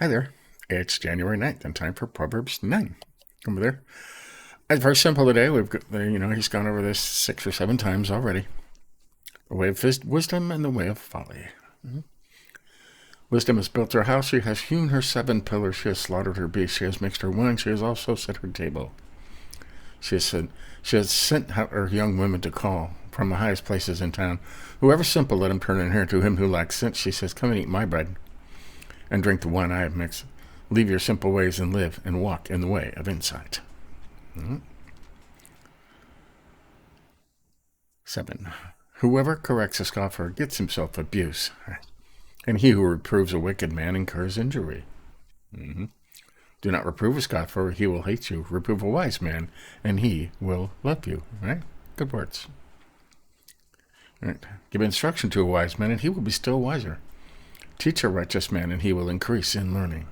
Hi there. It's January 9th and time for Proverbs 9. Over there. It's very simple today. We've got, he's gone over this 6 or 7 times already. The way of wisdom and the way of folly. Wisdom has built her house. She has hewn her 7 pillars. She has slaughtered her beasts. She has mixed her wine. She has also set her table. She has sent out her young women to call from the highest places in town. Whoever simple, let him turn in here. To him who lacks sense, she says, come and eat my bread and drink the wine I have mixed. Leave your simple ways and live and walk in the way of insight. 7. Whoever corrects a scoffer gets himself abuse, and he who reproves a wicked man incurs injury. Do not reprove a scoffer, he will hate you. Reprove a wise man, and he will love you. Right? Good words. Right. Give instruction to a wise man, and he will be still wiser. Teach a righteous man, and he will increase in learning.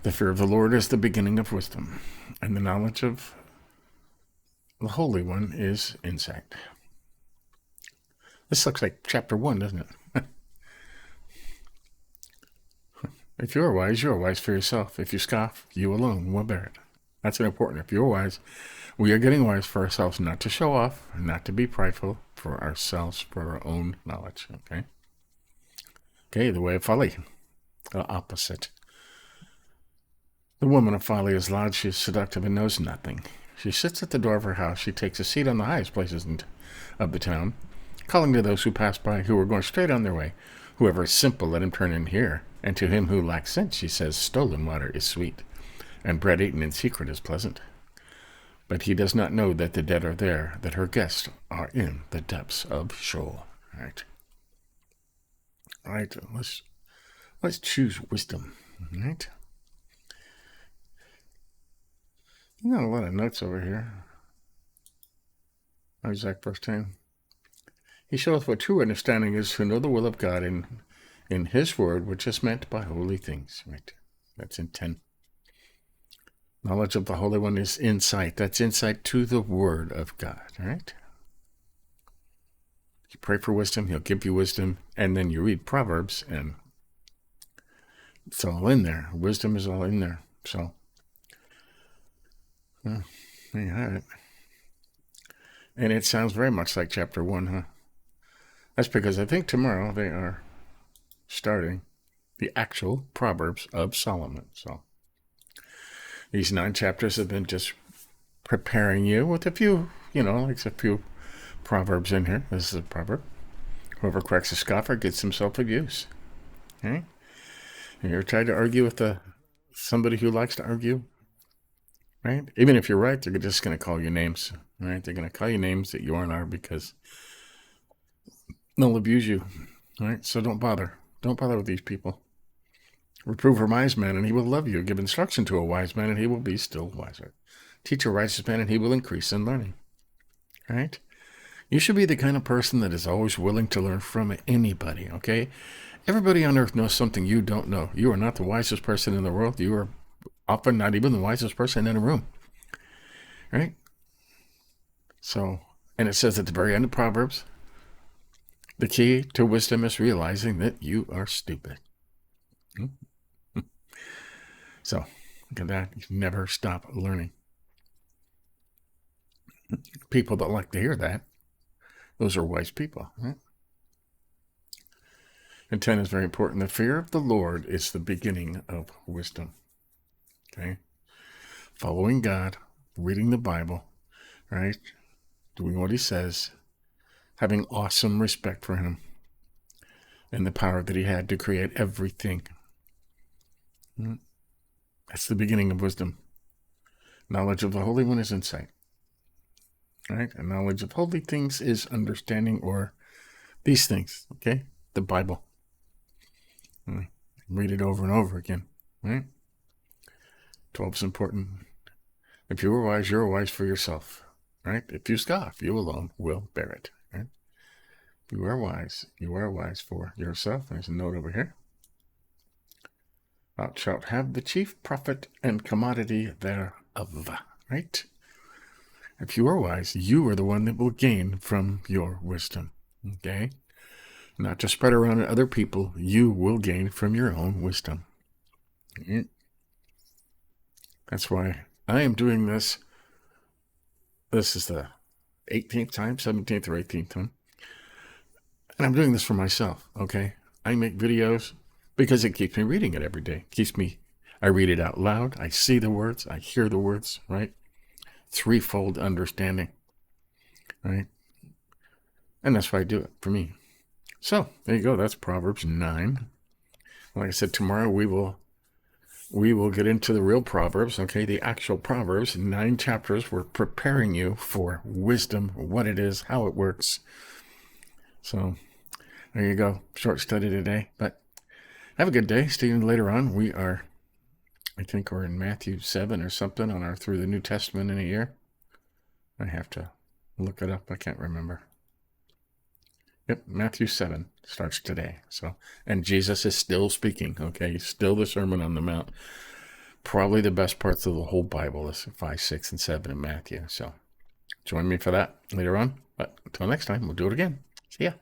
The fear of the Lord is the beginning of wisdom, and the knowledge of the Holy One is insight. This looks like chapter 1, doesn't it? If you are wise for yourself. If you scoff, you alone will bear it. That's important. If you're wise, we are getting wise for ourselves, not to show off, not to be prideful, for ourselves, for our own knowledge. Okay, the way of folly, the opposite. The woman of folly is loud, she is seductive and knows nothing. She sits at the door of her house, she takes a seat on the highest places of the town, calling to those who pass by, who are going straight on their way. Whoever is simple, let him turn in here. And to him who lacks sense, she says, stolen water is sweet, and bread eaten in secret is pleasant. But he does not know that the dead are there, that her guests are in the depths of Sheol. Right, let's choose wisdom. Right. You got a lot of notes over here. Isaiah verse 10. He showeth what true understanding is, to know the will of God in his word, which is meant by holy things. Right. That's in 10. Knowledge of the Holy One is insight. That's insight to the word of God. Right. You pray for wisdom, he'll give you wisdom, and then you read Proverbs, and it's all in there. Wisdom is all in there. So, there you have it. And it sounds very much like chapter 1, huh? That's because I think tomorrow they are starting the actual Proverbs of Solomon. So, these 9 chapters have been just preparing you with a few, like a few Proverbs in here. This is a proverb. Whoever corrects a scoffer gets himself abuse. Okay? You ever tried to argue with somebody who likes to argue? Right? Even if you're right, they're just going to call you names. Right? They're going to call you names that you aren't because they'll abuse you. Right? So don't bother. Don't bother with these people. Reprove a wise man, and he will love you. Give instruction to a wise man, and he will be still wiser. Teach a righteous man, and he will increase in learning. Right? You should be the kind of person that is always willing to learn from anybody, okay? Everybody on earth knows something you don't know. You are not the wisest person in the world. You are often not even the wisest person in a room, right? So, and it says at the very end of Proverbs, the key to wisdom is realizing that you are stupid. So, look at that. You never stop learning. People that like to hear that, those are wise people. Right? And 10 is very important. The fear of the Lord is the beginning of wisdom. Okay? Following God, reading the Bible, right? Doing what he says, having awesome respect for him and the power that he had to create everything. That's the beginning of wisdom. Knowledge of the Holy One is insight. Right? And knowledge of holy things is understanding, or these things, okay? The Bible. Read it over and over again, right? 12 is important. If you are wise for yourself, right? If you scoff, you alone will bear it, right? If you are wise for yourself. There's a note over here. Thou shalt have the chief profit and commodity thereof, right? If you are wise, you are the one that will gain from your wisdom. Okay? not to spread around to other people. You will gain from your own wisdom. That's why I am doing this. This is the 18th time, 17th or 18th time. And I'm doing this for myself, okay? I make videos because it keeps me reading it every day. I read it out loud. I see the words. I hear the words, right? Threefold understanding, right? And that's why I do it, for me. So, there you go. That's Proverbs 9. Like I said, tomorrow we will get into the real Proverbs, okay? The actual Proverbs, 9 chapters. We're preparing you for wisdom, what it is, how it works. So, there you go. Short study today. But have a good day. See you later on. I think we're in Matthew 7 or something on our Through the New Testament in a Year. I have to look it up. I can't remember. Yep, Matthew 7 starts today. So, and Jesus is still speaking, okay? Still the Sermon on the Mount. Probably the best parts of the whole Bible is 5, 6, and 7 in Matthew. So join me for that later on. But until next time, we'll do it again. See ya.